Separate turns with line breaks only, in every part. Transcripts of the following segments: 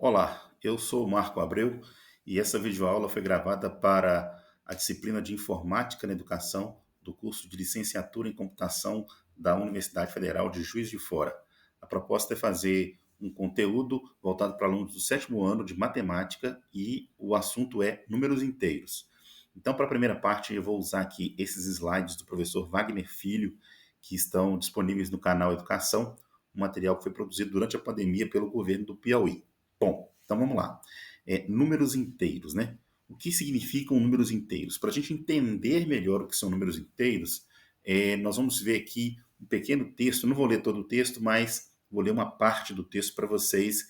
Olá, eu sou o Marco Abreu e essa videoaula foi gravada para a disciplina de Informática na Educação do curso de Licenciatura em Computação da Universidade Federal de Juiz de Fora. A proposta é fazer um conteúdo voltado para alunos do sétimo ano de matemática e o assunto é números inteiros. Então, para a primeira parte, eu vou usar aqui esses slides do professor Wagner Filho, que estão disponíveis no canal Educação, um material que foi produzido durante a pandemia pelo governo do Piauí. Bom, então vamos lá. Números inteiros, né? O que significam números inteiros? Para a gente entender melhor o que são números inteiros, nós vamos ver aqui um pequeno texto. Não vou ler todo o texto, mas vou ler uma parte do texto para vocês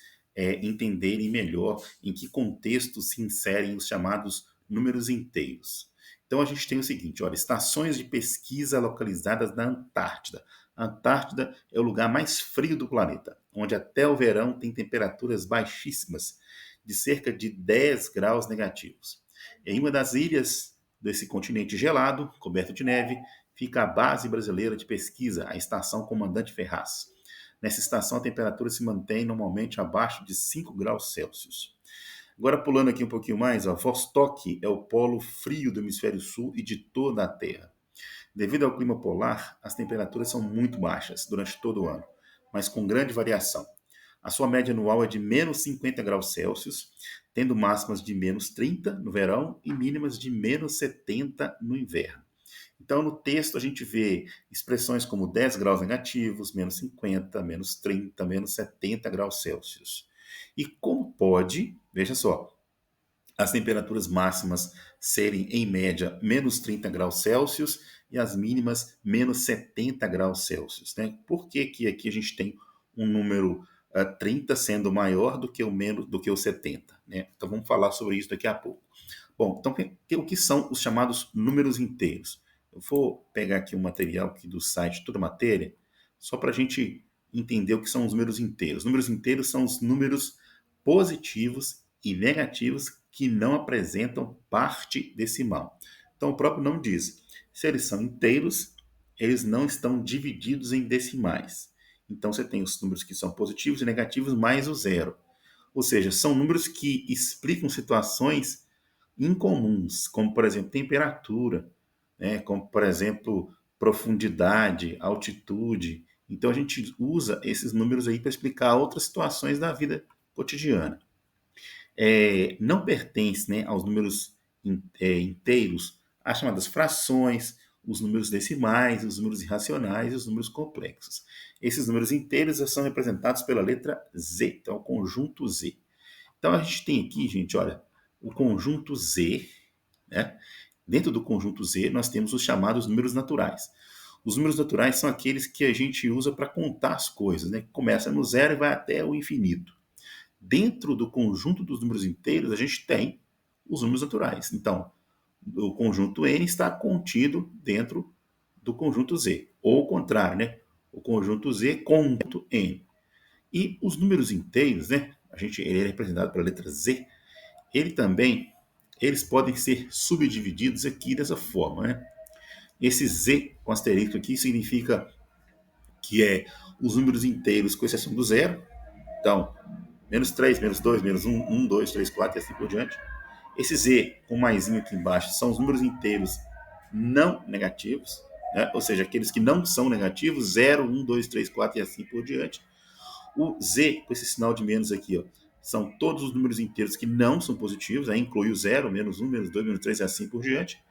entenderem melhor em que contexto se inserem os chamados números inteiros. Então a gente tem o seguinte, olha, estações de pesquisa localizadas na Antártida. A Antártida é o lugar mais frio do planeta, onde até o verão tem temperaturas baixíssimas, de cerca de 10 graus negativos. Em uma das ilhas desse continente gelado, coberto de neve, fica a base brasileira de pesquisa, a Estação Comandante Ferraz. Nessa estação, a temperatura se mantém normalmente abaixo de 5 graus Celsius. Agora, pulando aqui um pouquinho mais, ó, Vostok é o polo frio do hemisfério sul e de toda a Terra. Devido ao clima polar, as temperaturas são muito baixas durante todo o ano, mas com grande variação. A sua média anual é de menos 50 graus Celsius, tendo máximas de menos 30 no verão e mínimas de menos 70 no inverno. Então, no texto, a gente vê expressões como 10 graus negativos, menos 50, menos 30, menos 70 graus Celsius. E como pode, veja só, as temperaturas máximas serem, em média, menos 30 graus Celsius e as mínimas menos 70 graus Celsius. Né? Por que, que aqui a gente tem um número 30 sendo maior do que o 70? Né? Então vamos falar sobre isso daqui a pouco. Bom, então o que são os chamados números inteiros? Eu vou pegar aqui um material aqui do site Toda Matéria, só para a gente entender o que são os números inteiros. Números inteiros são os números positivos e negativos que não apresentam parte decimal. Então, o próprio nome diz: se eles são inteiros, eles não estão divididos em decimais. Então, você tem os números que são positivos e negativos mais o zero. Ou seja, são números que explicam situações incomuns, como, por exemplo, temperatura, né? Como, por exemplo, profundidade, altitude. Então, a gente usa esses números aí para explicar outras situações da vida cotidiana. Não pertence, né, aos números inteiros as chamadas frações, os números decimais, os números irracionais e os números complexos. Esses números inteiros são representados pela letra Z, então o conjunto Z. Então a gente tem aqui, gente, olha, o conjunto Z, né? Dentro do conjunto Z nós temos os chamados números naturais. Os números naturais são aqueles que a gente usa para contar as coisas, né? Começa no zero e vai até o infinito. Dentro do conjunto dos números inteiros, a gente tem os números naturais. Então, o conjunto N está contido dentro do conjunto Z. Ou o contrário, né? O conjunto Z conjunto N. E os números inteiros, né? Ele é representado pela letra Z. Eles podem ser subdivididos aqui dessa forma, né? Esse Z com asterisco aqui significa que é os números inteiros com exceção do zero. Então, menos 3, menos 2, menos 1, 1, 2, 3, 4 e assim por diante. Esse Z com maisinho aqui embaixo são os números inteiros não negativos, né? Ou seja, aqueles que não são negativos, 0, 1, 2, 3, 4 e assim por diante. O Z, com esse sinal de menos aqui, ó, são todos os números inteiros que não são positivos, aí inclui o 0, menos 1, menos 2, menos 3 e assim por diante.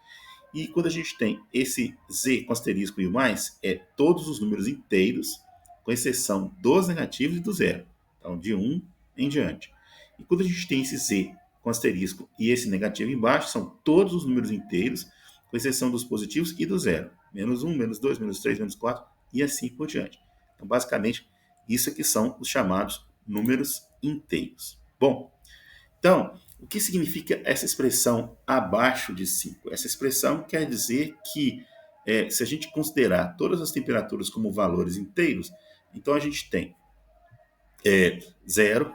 E quando a gente tem esse Z com asterisco e o mais, é todos os números inteiros, com exceção dos negativos e do zero. Então, de 1 em diante. E quando a gente tem esse Z com asterisco e esse negativo embaixo, são todos os números inteiros, com exceção dos positivos e do zero. Menos 1, menos 2, menos 3, menos 4 e assim por diante. Então, basicamente, isso aqui são os chamados números inteiros. Bom, então, o que significa essa expressão abaixo de 5? Essa expressão quer dizer que, se a gente considerar todas as temperaturas como valores inteiros, então a gente tem 0,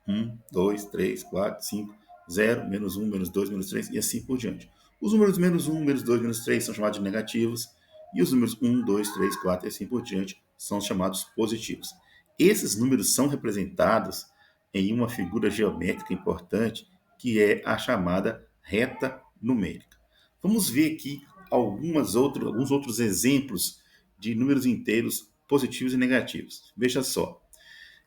1, 2, 3, 4, 5, 0, menos 1, menos 2, menos 3 e assim por diante. Os números menos 1, menos 2, menos 3 são chamados de negativos e os números 1, 2, 3, 4 e assim por diante são chamados positivos. Esses números são representados em uma figura geométrica importante, que é a chamada reta numérica. Vamos ver aqui alguns outros exemplos de números inteiros positivos e negativos. Veja só,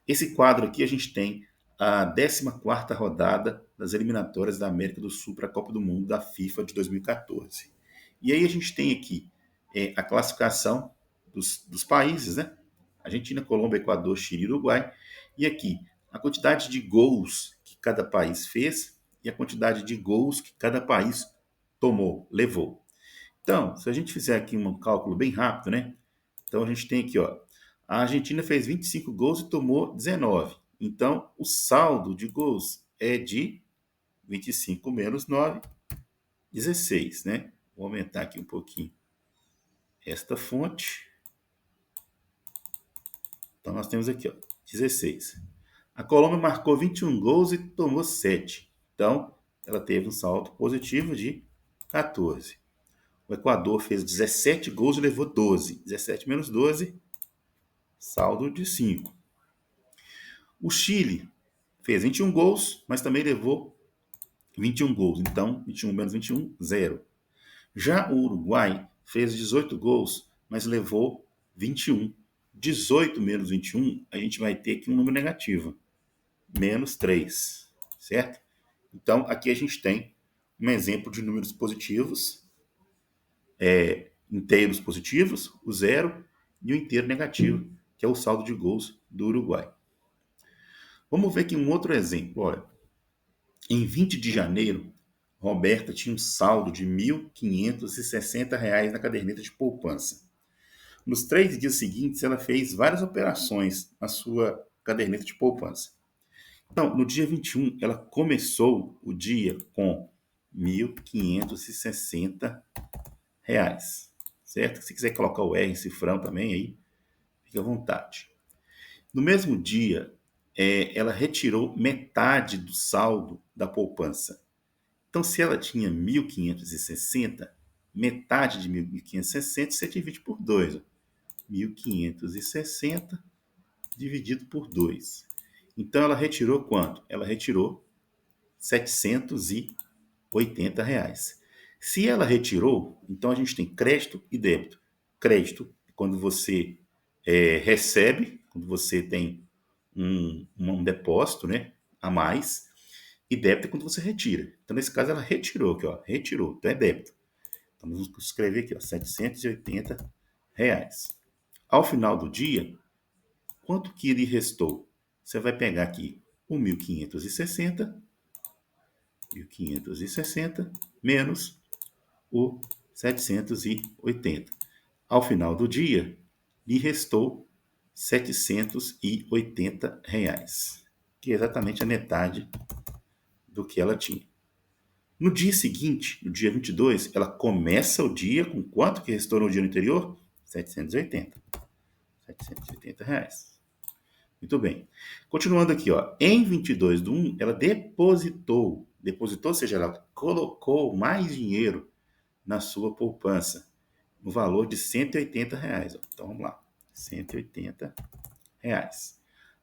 esse quadro aqui a gente tem a 14ª rodada das eliminatórias da América do Sul para a Copa do Mundo da FIFA de 2014. E aí a gente tem aqui a classificação dos países, né? Argentina, Colômbia, Equador, Chile e Uruguai. E aqui a quantidade de gols que cada país fez e a quantidade de gols que cada país levou. Então, se a gente fizer aqui um cálculo bem rápido, né? Então a gente tem aqui, ó, a Argentina fez 25 gols e tomou 19. Então, o saldo de gols é de 25 menos 9, 16, né? Vou aumentar aqui um pouquinho esta fonte. Então, nós temos aqui, ó, 16. A Colômbia marcou 21 gols e tomou 7. Então, ela teve um saldo positivo de 14. O Equador fez 17 gols e levou 12. 17 menos 12, saldo de 5. O Chile fez 21 gols, mas também levou 21 gols. Então, 21 menos 21, 0. Já o Uruguai fez 18 gols, mas levou 21. 18 menos 21, a gente vai ter aqui um número negativo. Menos 3, certo? Então, aqui a gente tem um exemplo de números positivos, inteiros positivos, o 0, e o inteiro negativo, que é o saldo de gols do Uruguai. Vamos ver aqui um outro exemplo. Olha, em 20 de janeiro, Roberta tinha um saldo de R$ 1.560 na caderneta de poupança. Nos 3 dias seguintes, ela fez várias operações na sua caderneta de poupança. Então, no dia 21, ela começou o dia com R$ 1.560, certo? Se quiser colocar o R em cifrão também, aí, fique à vontade. No mesmo dia, ela retirou metade do saldo da poupança. Então, se ela tinha 1.560, metade de 1.560 você divide por 2. 1.560 dividido por 2. Então, ela retirou quanto? Ela retirou R$ 780. Se ela retirou, então a gente tem crédito e débito. Crédito, quando você recebe, quando você tem um depósito, né, a mais, e débito é quando você retira. Então, nesse caso, ela retirou aqui, ó, retirou, então é débito. Então, vamos escrever aqui, ó, R$ 780. Ao final do dia, quanto que lhe restou? Você vai pegar aqui o 1.560 menos o 780. Ao final do dia, lhe restou R$ 780, que é exatamente a metade do que ela tinha. No dia seguinte, no dia 22, ela começa o dia com quanto que restou no dia anterior? 780. R$ 780. Muito bem. Continuando aqui, ó. Em 22/1, ela depositou, ou seja, ela colocou mais dinheiro na sua poupança, no valor de R$ 180. Ó. Então, vamos lá. R$ 180.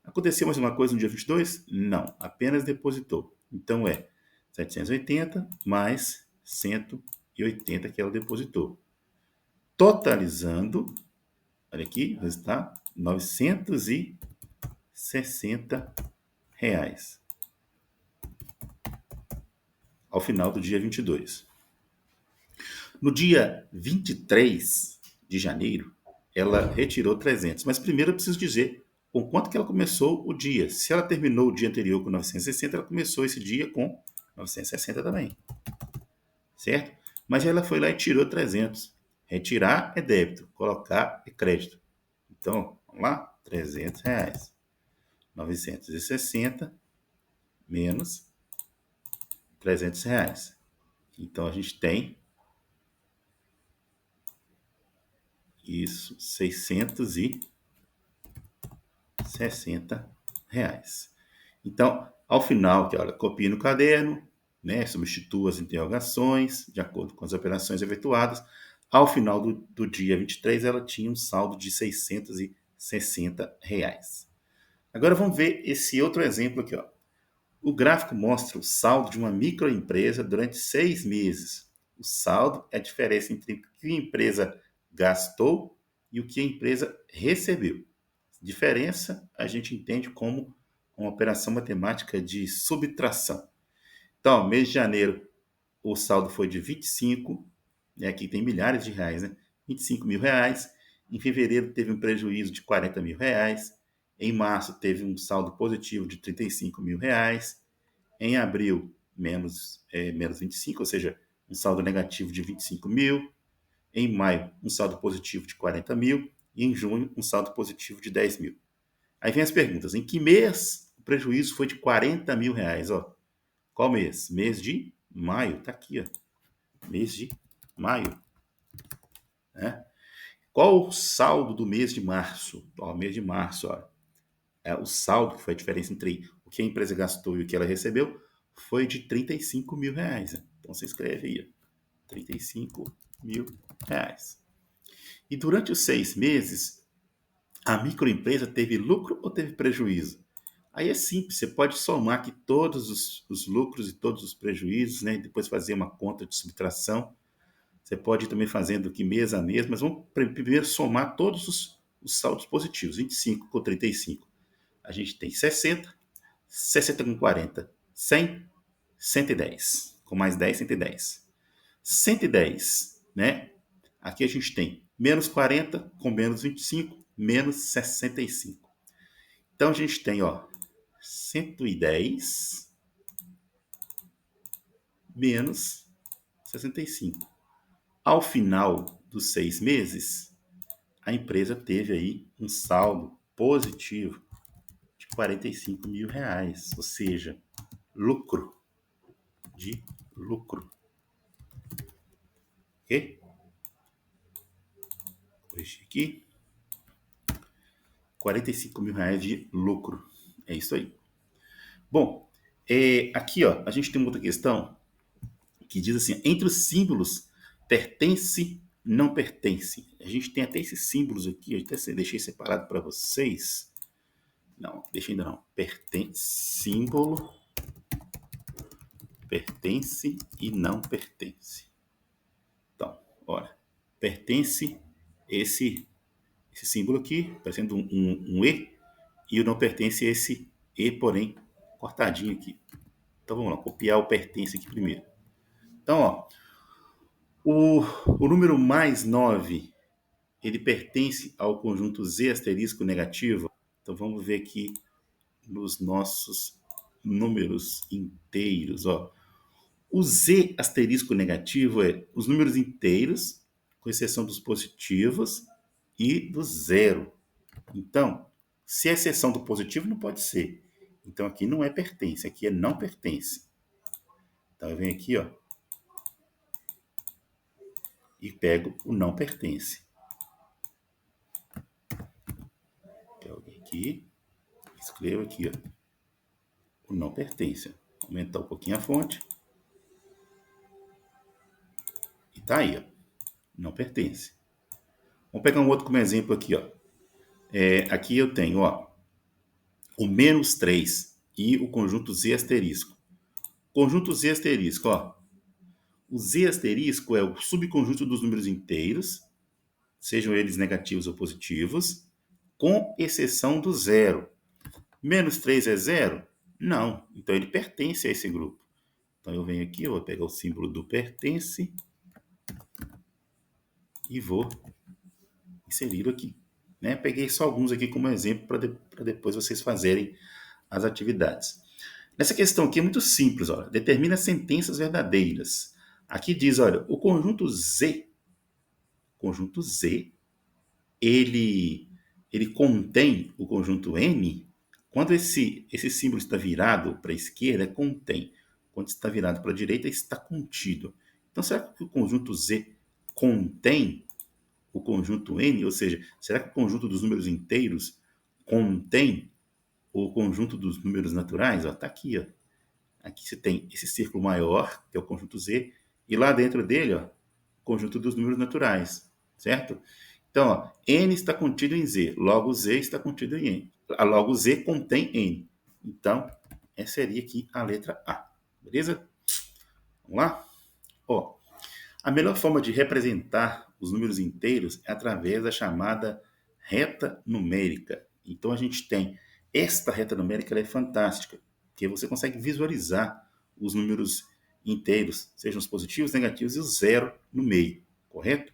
Aconteceu mais uma coisa no dia 22? Não, apenas depositou. Então, 780 mais 180 que ela depositou. Totalizando, olha aqui, o resultado, R$ 960 ao final do dia 22. No dia 23 de janeiro, ela retirou 300. Mas primeiro eu preciso dizer com quanto que ela começou o dia. Se ela terminou o dia anterior com 960, ela começou esse dia com 960 também. Certo? Mas ela foi lá e tirou 300. Retirar é débito, colocar é crédito. Então, vamos lá? R$ 300. 960 menos R$ 300. Então, a gente tem isso, R$ 660. Então, ao final, olha, copie no caderno, né, substitua as interrogações de acordo com as operações efetuadas. Ao final do dia 23, ela tinha um saldo de R$ 660. Agora vamos ver esse outro exemplo aqui, ó. O gráfico mostra o saldo de uma microempresa durante 6 meses. O saldo é a diferença entre o que a empresa gastou e o que a empresa recebeu. Diferença a gente entende como uma operação matemática de subtração. Então, mês de janeiro, o saldo foi de 25, né? Aqui tem milhares de reais, né? 25 mil reais. Em fevereiro teve um prejuízo de 40 mil reais. Em março teve um saldo positivo de 35 mil reais. Em abril, menos 25, ou seja, um saldo negativo de 25 mil. Em maio, um saldo positivo de 40 mil. E em junho, um saldo positivo de 10 mil. Aí vem as perguntas. Em que mês o prejuízo foi de 40 mil reais? Ó, qual mês? Mês de maio. Tá aqui, ó. Mês de maio. Né? Qual o saldo do mês de março? Ó, mês de março, ó. O saldo, que foi a diferença entre o que a empresa gastou e o que ela recebeu, foi de 35 mil reais. Então você escreve aí, ó, 35 mil reais. E durante os 6 meses, a microempresa teve lucro ou teve prejuízo? Aí é simples, você pode somar aqui todos os lucros e todos os prejuízos, né? E depois fazer uma conta de subtração. Você pode ir também fazendo aqui mês a mês, mas vamos primeiro somar todos os saldos positivos. 25 com 35. A gente tem 60, 60 com 40, 100, 110. Com mais 10, 110. 110, né? Aqui a gente tem menos 40 com menos 25, menos 65. Então a gente tem, ó, 110 menos 65. Ao final dos 6 meses, a empresa teve aí um saldo positivo de 45 mil reais, ou seja, lucro de lucro. Ok? Corrigir aqui. 45 mil reais de lucro. É isso aí. Bom, aqui ó, a gente tem uma outra questão que diz assim, entre os símbolos pertence, não pertence. A gente tem até esses símbolos aqui, eu até deixei separado para vocês. Não, deixa ainda não. Pertence, símbolo, pertence e não pertence. Então, olha, pertence esse símbolo aqui, parecendo um E, e o não pertence esse E, porém, cortadinho aqui. Então vamos lá, copiar o pertence aqui primeiro. Então, ó, o número mais 9 ele pertence ao conjunto Z asterisco negativo. Então vamos ver aqui nos nossos números inteiros, ó. O Z asterisco negativo é os números inteiros, com exceção dos positivos e do zero. Então, se é exceção do positivo, não pode ser. Então aqui não é pertence, aqui é não pertence. Então eu venho aqui, ó, e pego o não pertence. Pego aqui, escrevo aqui, ó, o não pertence. Aumentar um pouquinho a fonte. E tá aí, ó, não pertence. Vamos pegar um outro como exemplo aqui, ó. Aqui eu tenho, ó, o menos 3 e o conjunto Z asterisco. Conjunto Z asterisco, ó. O Z asterisco é o subconjunto dos números inteiros, sejam eles negativos ou positivos, com exceção do zero. Menos 3 é zero? Não. Então ele pertence a esse grupo. Então eu venho aqui, eu vou pegar o símbolo do pertence e vou inseri-lo aqui. Né? Peguei só alguns aqui como exemplo para depois vocês fazerem as atividades. Nessa questão aqui é muito simples, olha. Determina sentenças verdadeiras. Aqui diz, olha, o conjunto Z, ele contém o conjunto N. Quando esse símbolo está virado para a esquerda, contém. Quando está virado para a direita, está contido. Então, será que o conjunto Z contém o conjunto N? Ou seja, será que o conjunto dos números inteiros contém o conjunto dos números naturais? Está aqui, ó. Aqui você tem esse círculo maior, que é o conjunto Z, e lá dentro dele, ó, o conjunto dos números naturais, certo? Então, ó, N está contido em Z, logo Z está contido em N. Logo Z contém N. Então, essa seria aqui a letra A. Beleza? Vamos lá? Ó, a melhor forma de representar os números inteiros é através da chamada reta numérica. Então, a gente tem esta reta numérica, ela é fantástica, porque você consegue visualizar os números inteiros, sejam os positivos, negativos e o zero no meio, correto?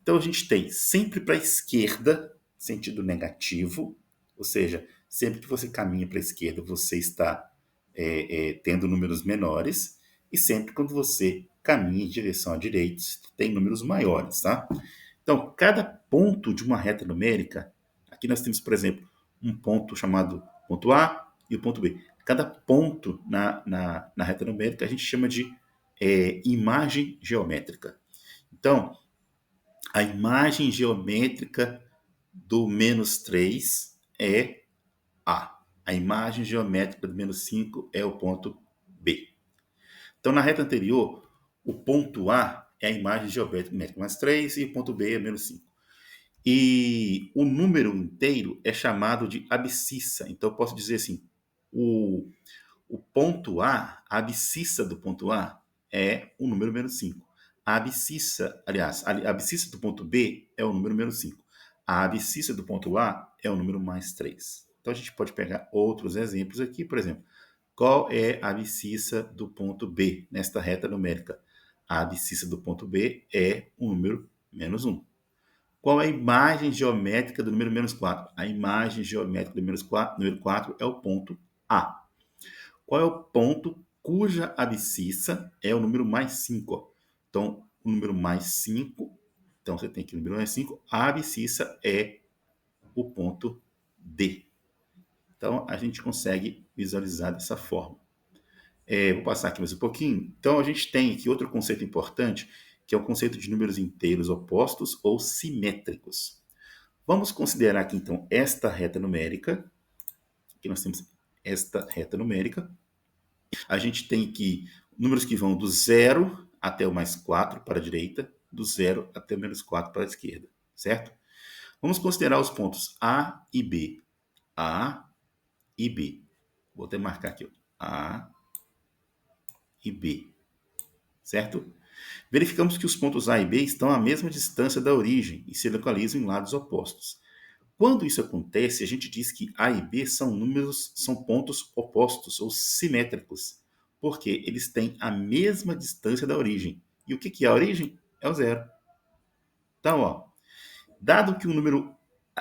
Então a gente tem sempre para a esquerda, sentido negativo, ou seja, sempre que você caminha para a esquerda, você está tendo números menores, e sempre quando você caminha em direção à direita, tem números maiores, tá? Então, cada ponto de uma reta numérica, aqui nós temos, por exemplo, um ponto chamado ponto A e o ponto B. Cada ponto na reta numérica a gente chama de imagem geométrica. Então, a imagem geométrica do menos 3 é A. A imagem geométrica do menos 5 é o ponto B. Então, na reta anterior, o ponto A é a imagem geométrica mais 3 e o ponto B é menos 5. E o número inteiro é chamado de abscissa. Então, eu posso dizer assim, o ponto A abscissa do ponto A é o número menos 5. A abscissa, aliás, a abscissa do ponto B é o número menos 5. A abscissa do ponto A é o número mais 3. Então a gente pode pegar outros exemplos aqui, por exemplo, qual é a abscissa do ponto B nesta reta numérica? A abscissa do ponto B é o número menos 1. Qual é a imagem geométrica do número menos 4? A imagem geométrica do número 4 é o ponto A. Qual é o ponto cuja abscissa é o número mais 5? Então, o número mais 5, então você tem aqui o número mais 5, a abscissa é o ponto D. Então, a gente consegue visualizar dessa forma. Vou passar aqui mais um pouquinho. Então, a gente tem aqui outro conceito importante, que é o conceito de números inteiros opostos ou simétricos. Vamos considerar aqui, então, esta reta numérica. Aqui nós temos esta reta numérica. A gente tem aqui números que vão do 0 até o mais 4 para a direita, do 0 até o menos 4 para a esquerda, certo? Vamos considerar os pontos A e B. A e B. Vou até marcar aqui, ó. A e B, certo? Verificamos que os pontos A e B estão à mesma distância da origem e se localizam em lados opostos. Quando isso acontece, a gente diz que A e B são pontos opostos ou simétricos, porque eles têm a mesma distância da origem. E o que é a origem? É o zero. Então, ó, dado que o número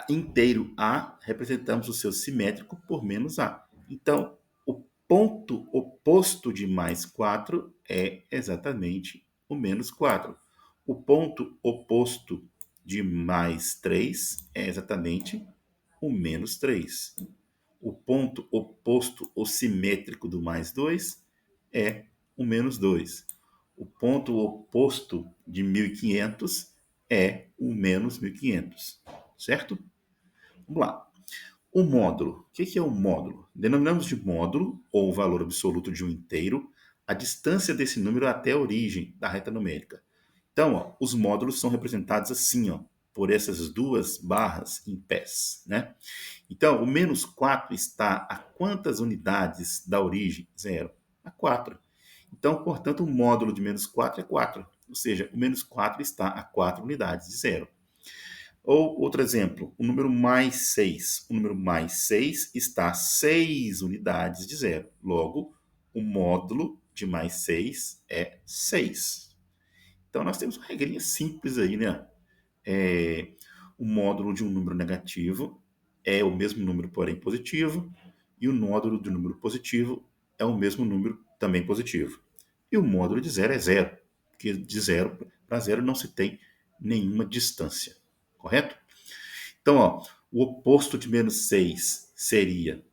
inteiro A, representamos o seu simétrico por menos A. Então, o ponto oposto de mais 4 é exatamente o menos 4. O ponto oposto de mais 3 é exatamente o menos 3. O ponto oposto ou simétrico do mais 2 é o menos 2. O ponto oposto de 1500 é o menos 1500, certo? Vamos lá. O módulo. O que é o módulo? Denominamos de módulo, ou valor absoluto de um inteiro, a distância desse número até a origem da reta numérica. Então, ó, os módulos são representados assim, ó, por essas duas barras em pés, né? Então, o menos 4 está a quantas unidades da origem? Zero. A 4. Então, portanto, o módulo de menos 4 é 4. Ou seja, o menos 4 está a 4 unidades de zero. Ou outro exemplo, o número mais 6. O número mais 6 está a 6 unidades de zero. Logo, o módulo de mais 6 é 6. Então, nós temos uma regrinha simples aí, né? O módulo de um número negativo é o mesmo número, porém positivo, e o módulo do número positivo é o mesmo número, também positivo. E o módulo de zero é zero, porque de zero para zero não se tem nenhuma distância, correto? Então, ó, o oposto de menos 6 seria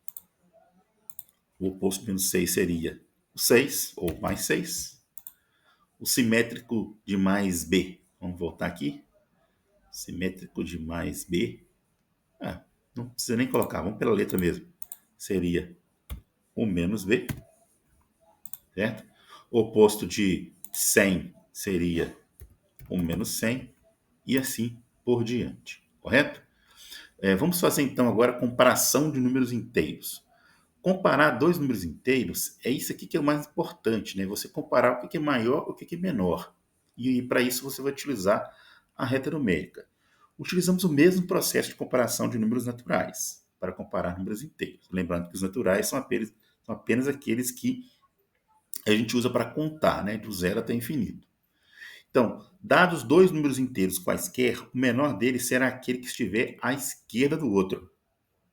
o 6, ou mais 6. O simétrico de mais B, vamos voltar aqui. Simétrico de mais B, não precisa nem colocar, vamos pela letra mesmo. Seria o menos B, certo? O oposto de 100 seria o menos 100 e assim por por diante, correto? Vamos fazer então agora a comparação de números inteiros. Comparar dois números inteiros é isso aqui que é o mais importante, né? Você comparar o que é maior e o que é menor. E para isso você vai utilizar a reta numérica. Utilizamos o mesmo processo de comparação de números naturais para comparar números inteiros. Lembrando que os naturais são apenas aqueles que a gente usa para contar, né? Do zero até infinito. Então, dados dois números inteiros quaisquer, o menor deles será aquele que estiver à esquerda do outro.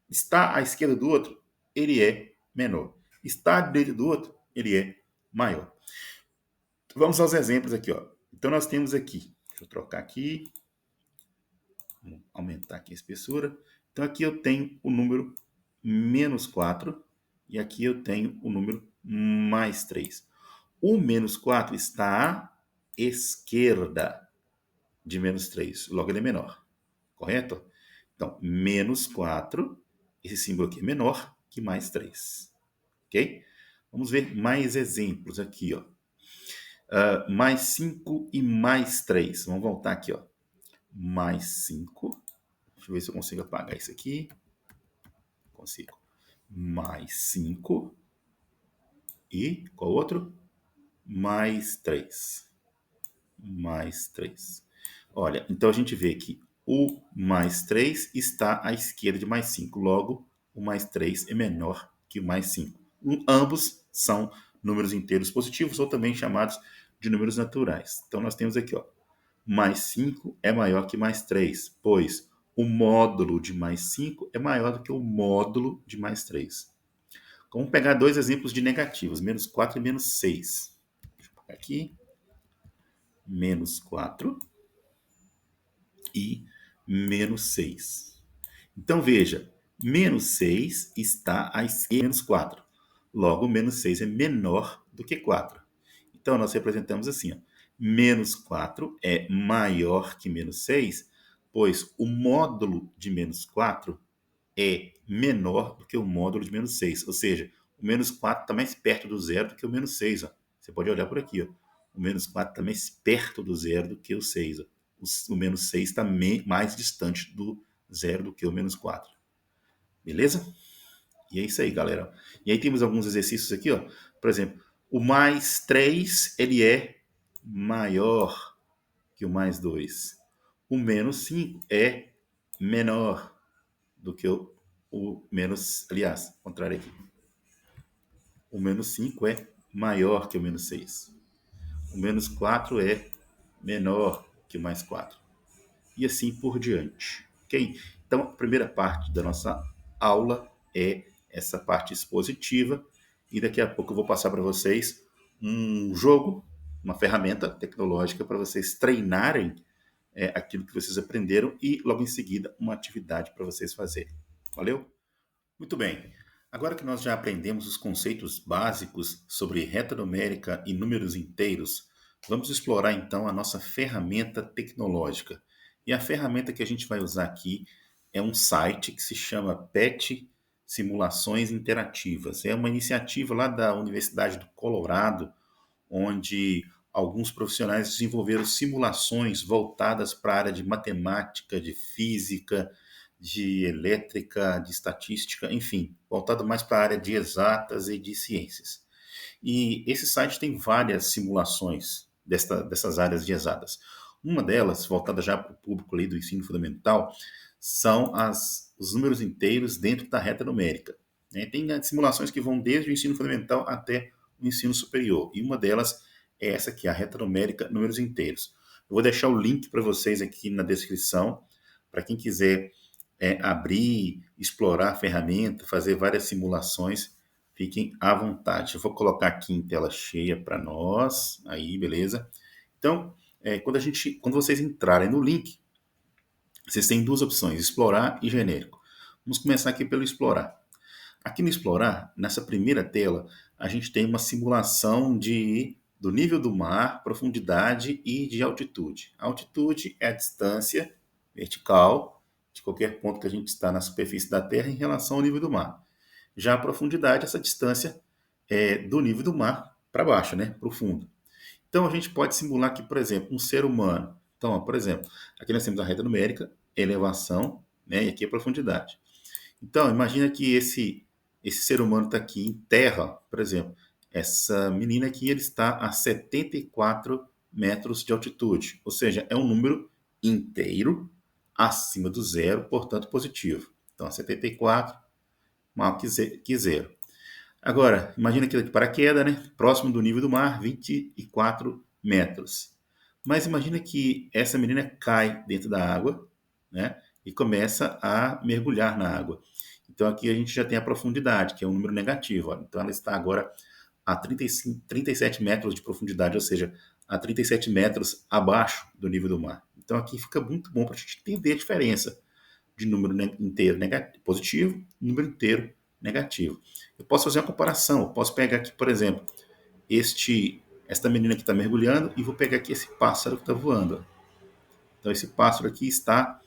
Está à esquerda do outro, ele é menor. Está à direita do outro, ele é maior. Vamos aos exemplos aqui, ó. Então nós temos aqui, deixa eu trocar aqui, vou aumentar aqui a espessura. Então aqui eu tenho o número menos 4 e aqui eu tenho o número mais 3. O menos 4 está à esquerda de menos 3, logo ele é menor, correto? Então, menos 4, esse símbolo aqui é menor que mais 3, ok? Vamos ver mais exemplos aqui, ó. Mais 5 e mais 3. Vamos voltar aqui, ó. Mais 5. Deixa eu ver se eu consigo apagar isso aqui. Consigo. Mais 5. E qual outro? Mais 3. Mais 3. Olha, então a gente vê que o mais 3 está à esquerda de mais 5. Logo, o mais 3 é menor que o mais 5. Ambos são números inteiros positivos ou também chamados de números naturais. Então nós temos aqui, ó, mais 5 é maior que mais 3, pois o módulo de mais 5 é maior do que o módulo de mais 3. Vamos pegar dois exemplos de negativos, menos 4 e menos 6. Deixa eu pegar aqui. Menos 4 e menos 6. Então, veja, menos 6 está à esquerda de menos 4. Logo, menos 6 é menor do que 4. Então, nós representamos assim, ó, menos 4 é maior que menos 6, pois o módulo de menos 4 é menor do que o módulo de menos 6. Ou seja, o menos 4 está mais perto do zero do que o menos 6. Ó. Você pode olhar por aqui. Ó. O menos 4 está mais perto do zero do que o 6. Ó. O menos 6 está mais distante do zero do que o menos 4. Beleza? E é isso aí, galera. E aí temos alguns exercícios aqui. Ó. Por exemplo, o mais 3 ele é maior que o mais 2. O menos 5 é menor do que o menos, aliás, contrário aqui. O menos 5 é maior que o menos 6. O menos 4 é menor que o mais 4. E assim por diante. Ok? Então, a primeira parte da nossa aula é essa parte expositiva. E daqui a pouco eu vou passar para vocês um jogo, uma ferramenta tecnológica para vocês treinarem aquilo que vocês aprenderam e logo em seguida uma atividade para vocês fazerem. Valeu? Muito bem. Agora que nós já aprendemos os conceitos básicos sobre reta numérica e números inteiros, vamos explorar então a nossa ferramenta tecnológica. E a ferramenta que a gente vai usar aqui é um site que se chama PET Simulações Interativas. É uma iniciativa lá da Universidade do Colorado, onde alguns profissionais desenvolveram simulações voltadas para a área de matemática, de física, de elétrica, de estatística, enfim, voltado mais para a área de exatas e de ciências. E esse site tem várias simulações dessas áreas de exatas. Uma delas, voltada já para o público ali do ensino fundamental, são os números inteiros dentro da reta numérica. Tem simulações que vão desde o ensino fundamental até o ensino superior. E uma delas é essa aqui, a reta numérica números inteiros. Eu vou deixar o link para vocês aqui na descrição, para quem quiser abrir, explorar a ferramenta, fazer várias simulações, fiquem à vontade. Eu vou colocar aqui em tela cheia para nós, aí, beleza? Então, quando vocês entrarem no link, vocês têm duas opções, explorar e genérico. Vamos começar aqui pelo explorar. Aqui no explorar, nessa primeira tela, a gente tem uma simulação do nível do mar, profundidade e de altitude. A altitude é a distância vertical de qualquer ponto que a gente está na superfície da Terra em relação ao nível do mar. Já a profundidade, essa distância é do nível do mar para baixo, né, para o fundo. Então a gente pode simular aqui, por exemplo, um ser humano. Então, ó, por exemplo, aqui nós temos a reta numérica, elevação, né, e aqui a profundidade. Então, imagina que esse ser humano está aqui em terra, por exemplo. Essa menina aqui ele está a 74 metros de altitude, ou seja, é um número inteiro acima do zero, portanto positivo. Então, 74 maior que zero. Agora, imagina que de paraquedas, né? Próximo do nível do mar, 24 metros. Mas imagina que essa menina cai dentro da água, né? E começa a mergulhar na água. Então aqui a gente já tem a profundidade, que é um número negativo. Ó. Então ela está agora a 37 metros de profundidade, ou seja, a 37 metros abaixo do nível do mar. Então aqui fica muito bom para a gente entender a diferença de número inteiro negativo, positivo, número inteiro negativo. Eu posso fazer uma comparação. Eu posso pegar aqui, por exemplo, esta menina que está mergulhando e vou pegar aqui esse pássaro que está voando. Então esse pássaro aqui está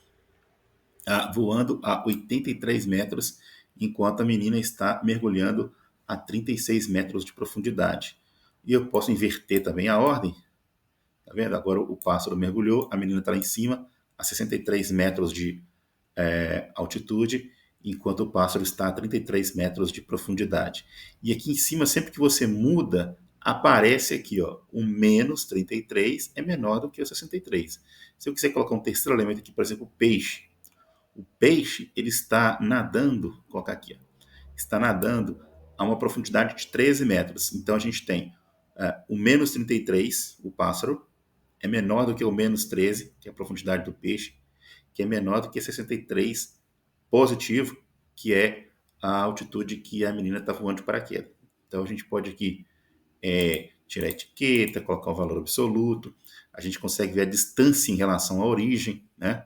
voando a 83 metros, enquanto a menina está mergulhando a 36 metros de profundidade. E eu posso inverter também a ordem. Tá vendo? Agora o pássaro mergulhou, a menina está lá em cima, a 63 metros de altitude, enquanto o pássaro está a 33 metros de profundidade. E aqui em cima, sempre que você muda, aparece aqui, ó, o menos 33 é menor do que o 63. Se eu quiser colocar um terceiro elemento aqui, por exemplo, o peixe. O peixe, ele está nadando, vou colocar aqui, ó, está nadando a uma profundidade de 13 metros. Então a gente tem o menos 33, o pássaro, é menor do que o menos 13, que é a profundidade do peixe, que é menor do que 63 positivo, que é a altitude que a menina está voando de paraquedas. Então a gente pode aqui tirar a etiqueta, colocar o valor absoluto, a gente consegue ver a distância em relação à origem, né?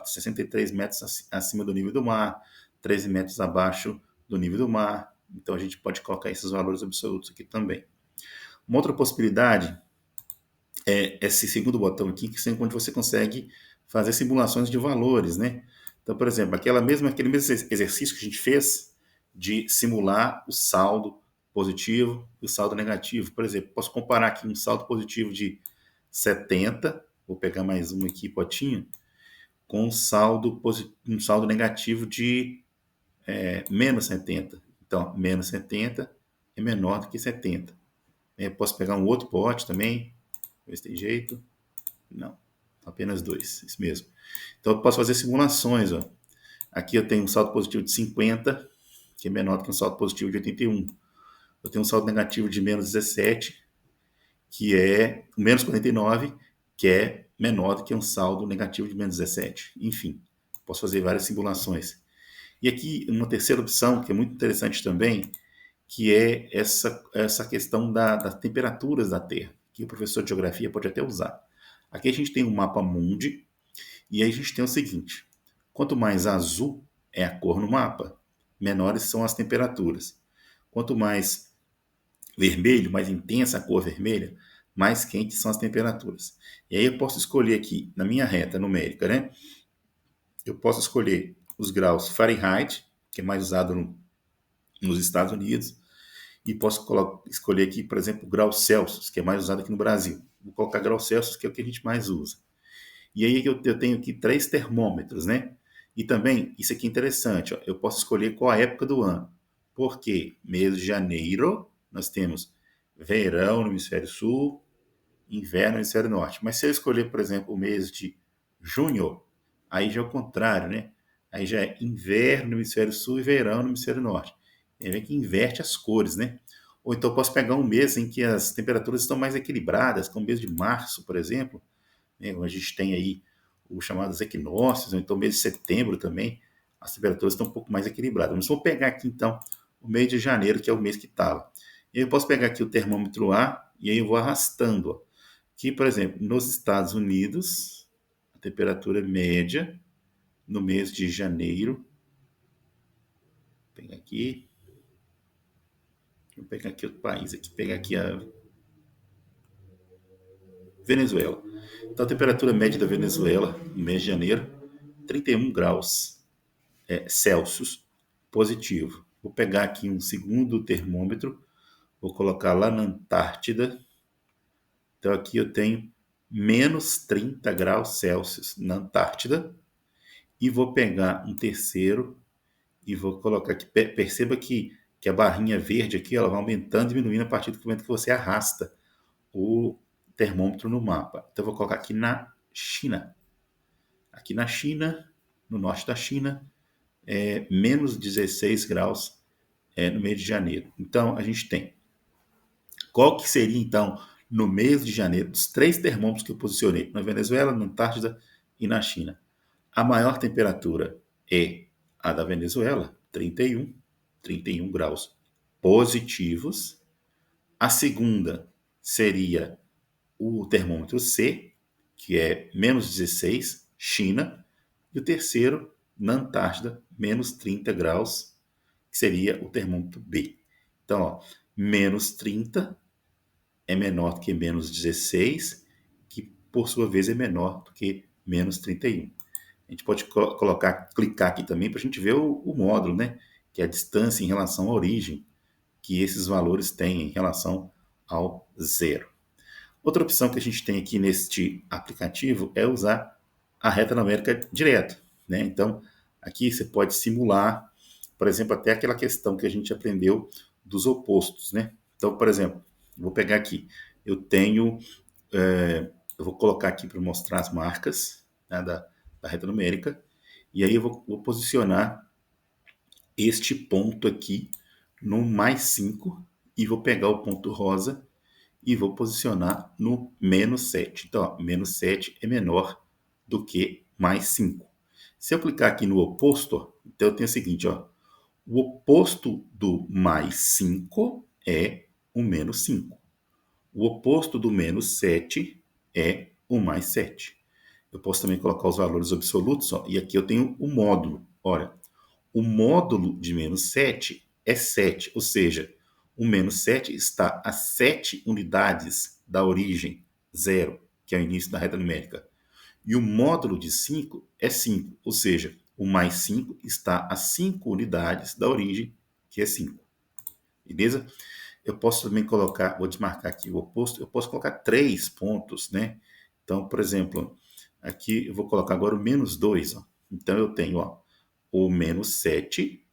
63 metros acima do nível do mar, 13 metros abaixo do nível do mar. Então a gente pode colocar esses valores absolutos aqui também. Uma outra possibilidade é esse segundo botão aqui, que é onde você consegue fazer simulações de valores, né? Então, por exemplo, aquele mesmo exercício que a gente fez de simular o saldo positivo e o saldo negativo. Por exemplo, posso comparar aqui um saldo positivo de 70, vou pegar mais um aqui, potinho, com um saldo negativo de menos 70. Então, menos 70 é menor do que 70. Posso pegar um outro pote também, ver se tem jeito. Não, apenas dois, isso mesmo. Então eu posso fazer simulações. Ó. Aqui eu tenho um saldo positivo de 50, que é menor do que um saldo positivo de 81. Eu tenho um saldo negativo de menos 17, que é menos 49, que é menor do que um saldo negativo de menos 17. Enfim, posso fazer várias simulações. E aqui uma terceira opção, que é muito interessante também, que é essa questão das temperaturas da Terra, que o professor de geografia pode até usar. Aqui a gente tem um mapa mundi, e aí a gente tem o seguinte: quanto mais azul é a cor no mapa, menores são as temperaturas. Quanto mais vermelho, mais intensa a cor vermelha, mais quentes são as temperaturas. E aí eu posso escolher aqui, na minha reta numérica, né? Eu posso escolher os graus Fahrenheit, que é mais usado nos Estados Unidos, e posso escolher aqui, por exemplo, graus Celsius, que é mais usado aqui no Brasil. Vou colocar graus Celsius, que é o que a gente mais usa. E aí eu tenho aqui 3 termômetros, né? E também, isso aqui é interessante, ó, eu posso escolher qual a época do ano. Porque mês de janeiro nós temos verão no hemisfério sul, inverno no hemisfério norte. Mas se eu escolher, por exemplo, o mês de junho, aí já é o contrário, né? Aí já é inverno no hemisfério sul e verão no hemisfério norte. Tem a ver que inverte as cores, né? Ou então eu posso pegar um mês em que as temperaturas estão mais equilibradas, como o mês de março, por exemplo, né? A gente tem aí os chamados equinócios, ou então mês de setembro também, as temperaturas estão um pouco mais equilibradas. Mas vou pegar aqui então o mês de janeiro, que é o mês que estava. E aí eu posso pegar aqui o termômetro A e aí eu vou arrastando. Ó. Aqui, por exemplo, nos Estados Unidos, a temperatura média no mês de janeiro. Vou pegar aqui. Vou pegar aqui outro país, aqui, pegar aqui a Venezuela. Então, a temperatura média da Venezuela no mês de janeiro, 31 graus Celsius positivo. Vou pegar aqui um segundo termômetro, vou colocar lá na Antártida. Então, aqui eu tenho menos 30 graus Celsius na Antártida. E vou pegar um terceiro e vou colocar aqui. Perceba que a barrinha verde aqui ela vai aumentando e diminuindo a partir do momento que você arrasta o termômetro no mapa. Então, eu vou colocar aqui na China. Aqui na China, no norte da China, é menos 16 graus no mês de janeiro. Então, a gente tem. Qual que seria, então, no mês de janeiro, dos 3 termômetros que eu posicionei, na Venezuela, na Antártida e na China? A maior temperatura é a da Venezuela, 31 graus positivos. A segunda seria o termômetro C, que é menos 16, China. E o terceiro, na Antártida, menos 30 graus, que seria o termômetro B. Então, ó, menos 30 é menor do que menos 16, que por sua vez é menor do que menos 31. A gente pode clicar aqui também para a gente ver o módulo, né? Que é a distância em relação à origem que esses valores têm em relação ao zero. Outra opção que a gente tem aqui neste aplicativo é usar a reta numérica direto, né? Então, aqui você pode simular, por exemplo, até aquela questão que a gente aprendeu dos opostos, né? Então, por exemplo, vou pegar aqui, eu tenho, eu vou colocar aqui para mostrar as marcas, né, da reta numérica, e aí eu vou posicionar este ponto aqui no mais 5 e vou pegar o ponto rosa e vou posicionar no menos 7. Então, ó, menos 7 é menor do que mais 5. Se eu clicar aqui no oposto, ó, então eu tenho o seguinte, ó, o oposto do mais 5 é o menos 5. O oposto do menos 7 é o mais 7. Eu posso também colocar os valores absolutos, ó, e aqui eu tenho o módulo. Olha, o módulo de menos 7 é 7, ou seja, o menos 7 está a 7 unidades da origem, 0, que é o início da reta numérica. E o módulo de 5 é 5, ou seja, o mais 5 está a 5 unidades da origem, que é 5. Beleza? Eu posso também colocar, vou desmarcar aqui o oposto, eu posso colocar 3 pontos, né? Então, por exemplo, aqui eu vou colocar agora o menos 2. Ó. Então, eu tenho ó, o menos 7,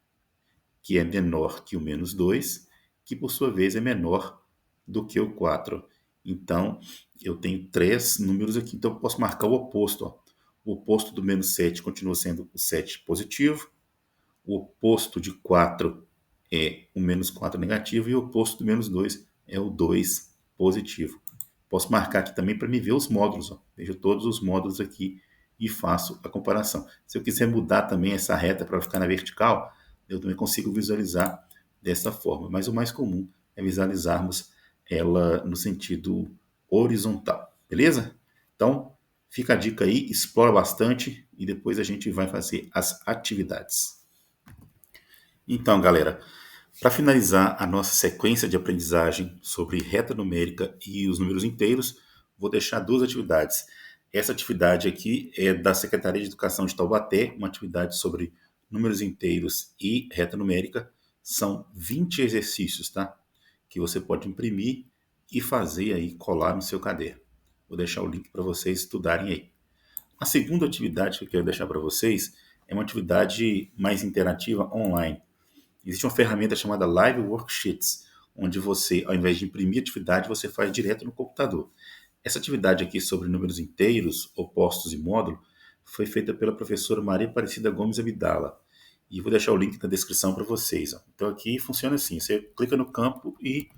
que é menor que o menos 2, que por sua vez é menor do que o 4. Então, eu tenho 3 números aqui, então eu posso marcar o oposto. Ó. O oposto do menos 7 continua sendo o 7 positivo, o oposto de 4 é o menos 4 negativo e o oposto do menos 2 é o 2 positivo. Posso marcar aqui também para me ver os módulos. Ó. Vejo todos os módulos aqui e faço a comparação. Se eu quiser mudar também essa reta para ficar na vertical, eu também consigo visualizar dessa forma. Mas o mais comum é visualizarmos ela no sentido horizontal. Beleza? Então, fica a dica aí, explora bastante e depois a gente vai fazer as atividades. Então, galera, para finalizar a nossa sequência de aprendizagem sobre reta numérica e os números inteiros, vou deixar 2 atividades. Essa atividade aqui é da Secretaria de Educação de Taubaté, uma atividade sobre números inteiros e reta numérica. São 20 exercícios, tá? Que você pode imprimir e fazer aí, colar no seu caderno. Vou deixar o link para vocês estudarem aí. A segunda atividade que eu quero deixar para vocês é uma atividade mais interativa online. Existe uma ferramenta chamada Live Worksheets, onde você, ao invés de imprimir atividade, você faz direto no computador. Essa atividade aqui sobre números inteiros, opostos e módulo, foi feita pela professora Maria Aparecida Gomes Abdala. E vou deixar o link na descrição para vocês. Ó. Então aqui funciona assim, você clica no campo e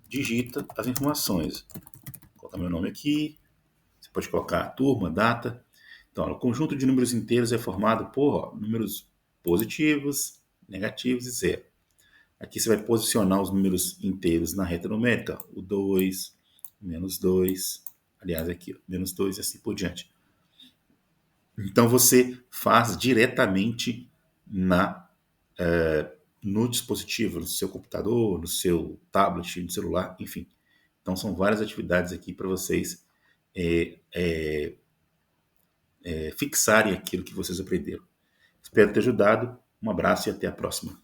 digita as informações. Vou colocar meu nome aqui, você pode colocar a turma, data. Então, ó, o conjunto de números inteiros é formado por ó, números positivos, negativos e zero. Aqui você vai posicionar os números inteiros na reta numérica. O 2, menos 2, aliás, aqui, menos 2 e assim por diante. Então você faz diretamente no dispositivo, no seu computador, no seu tablet, no celular, enfim. Então são várias atividades aqui para vocês fixarem aquilo que vocês aprenderam. Espero ter ajudado. Um abraço e até a próxima.